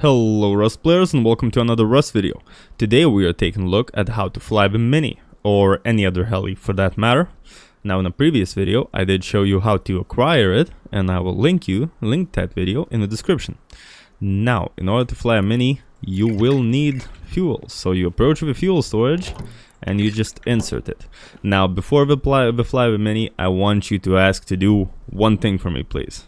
Hello Rust players and welcome to another Rust video. Today we are taking a look at how to fly the Mini, or any other heli for that matter. Now in a previous video I did show you how to acquire it, and I will link that video in the description. Now in order to fly a Mini you will need fuel, so you approach the fuel storage and you just insert it. Now before we fly the Mini, I want you to ask to do one thing for me, please.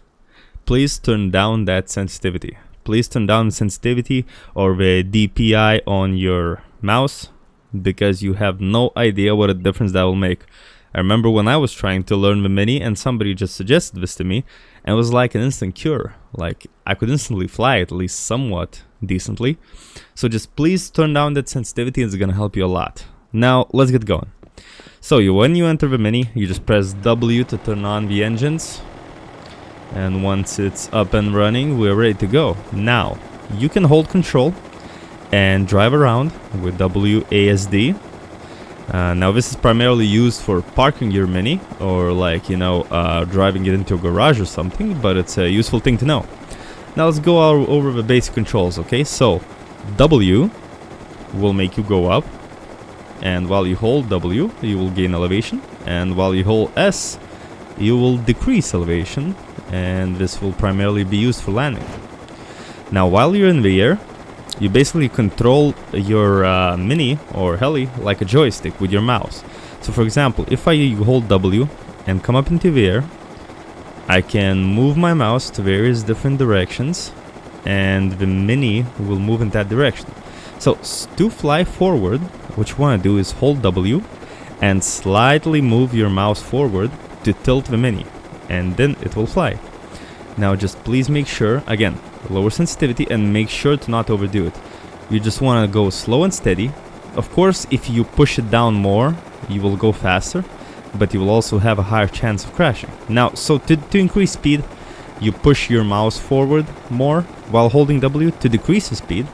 Please turn down that sensitivity. Please turn down the sensitivity or the DPI on your mouse, because you have no idea what a difference that will make. I remember when I was trying to learn the Mini and somebody just suggested this to me, and it was like an instant cure. Like I could instantly fly at least somewhat decently. So just please turn down that sensitivity, it's gonna help you a lot. Now let's get going. So when you enter the Mini, you just press W to turn on the engines. And once it's up and running, we're ready to go. Now, you can hold control and drive around with WASD. Now this is primarily used for parking your Mini, or like, driving it into a garage or something, but it's a useful thing to know. Now let's go over the basic controls, okay? So, W will make you go up, and while you hold W, you will gain elevation, and while you hold S, you will decrease elevation, and this will primarily be used for landing. Now while you're in the air, you basically control your Mini or heli like a joystick with your mouse. So for example, if I hold W and come up into the air, I can move my mouse to various different directions and the Mini will move in that direction. So to fly forward, what you want to do is hold W and slightly move your mouse forward to tilt the Mini, and then it will fly. Now just please make sure, again, lower sensitivity, and make sure to not overdo it. You just want to go slow and steady. Of course, if you push it down more, you will go faster, but you will also have a higher chance of crashing. Now, so to increase speed, you push your mouse forward more while holding W. To decrease the speed,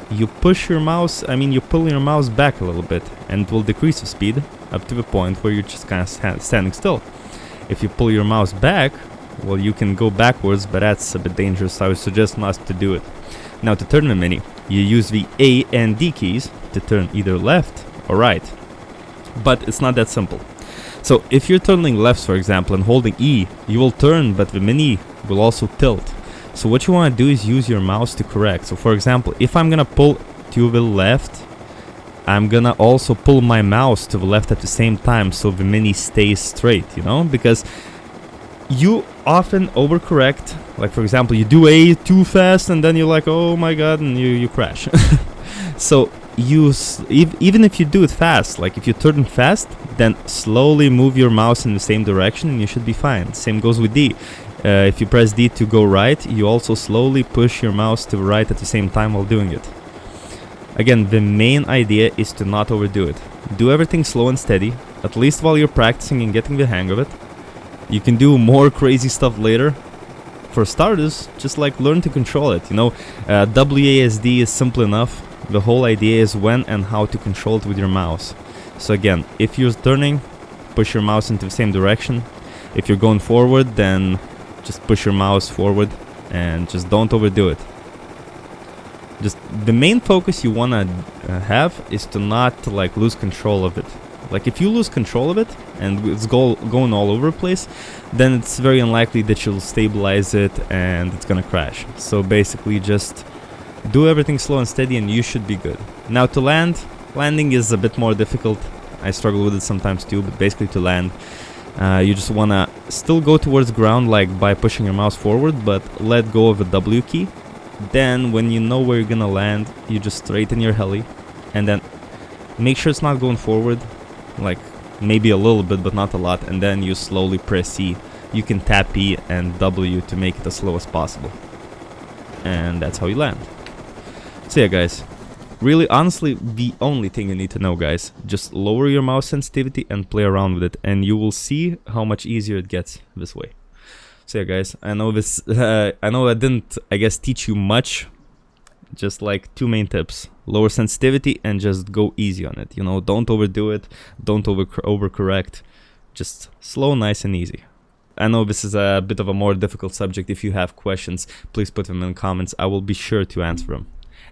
you push your mouse, you pull your mouse back a little bit, and it will decrease the speed up to the point where you're just kind of standing still. If you pull your mouse back, well, you can go backwards, but that's a bit dangerous, so I would suggest not to do it. Now to turn the Mini, you use the A and D keys to turn either left or right. But it's not that simple. So if you're turning left, for example, and holding E, you will turn, but the Mini will also tilt. So what you want to do is use your mouse to correct. So for example, if I'm gonna pull to the left, I'm gonna also pull my mouse to the left at the same time, so the Mini stays straight, because you often overcorrect. Like for example, you do A too fast and then you're like, oh my god, and you crash. So even if you do it fast, like if you turn fast, then slowly move your mouse in the same direction and you should be fine. Same goes with D. If you press D to go right, you also slowly push your mouse to the right at the same time while doing it. Again, the main idea is to not overdo it. Do everything slow and steady, at least while you're practicing and getting the hang of it. You can do more crazy stuff later. For starters, just like learn to control it, WASD is simple enough. The whole idea is when and how to control it with your mouse. So again, if you're turning, push your mouse into the same direction. If you're going forward, then just push your mouse forward and just don't overdo it. Just the main focus you want to have is to not lose control of it. Like if you lose control of it and it's going all over the place, then it's very unlikely that you'll stabilize it and it's gonna crash. So basically just do everything slow and steady and you should be good. Now to landing is a bit more difficult. I struggle with it sometimes too, but basically to land, you just wanna still go towards ground like by pushing your mouse forward, but let go of the W key. Then when you know where you're gonna land, you just straighten your heli and then make sure it's not going forward, like maybe a little bit but not a lot, and then you slowly press E. You can tap E and W to make it as slow as possible, and that's how you land. So yeah guys, really honestly the only thing you need to know, guys, just lower your mouse sensitivity and play around with it and you will see how much easier it gets this way. So yeah guys, I know I didn't teach you much, just like two main tips: lower sensitivity and just go easy on it. Don't overdo it, don't overcorrect, just slow, nice and easy. I know this is a bit of a more difficult subject. If you have questions, please put them in the comments, I will be sure to answer them.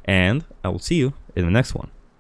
and I will see you in the next one.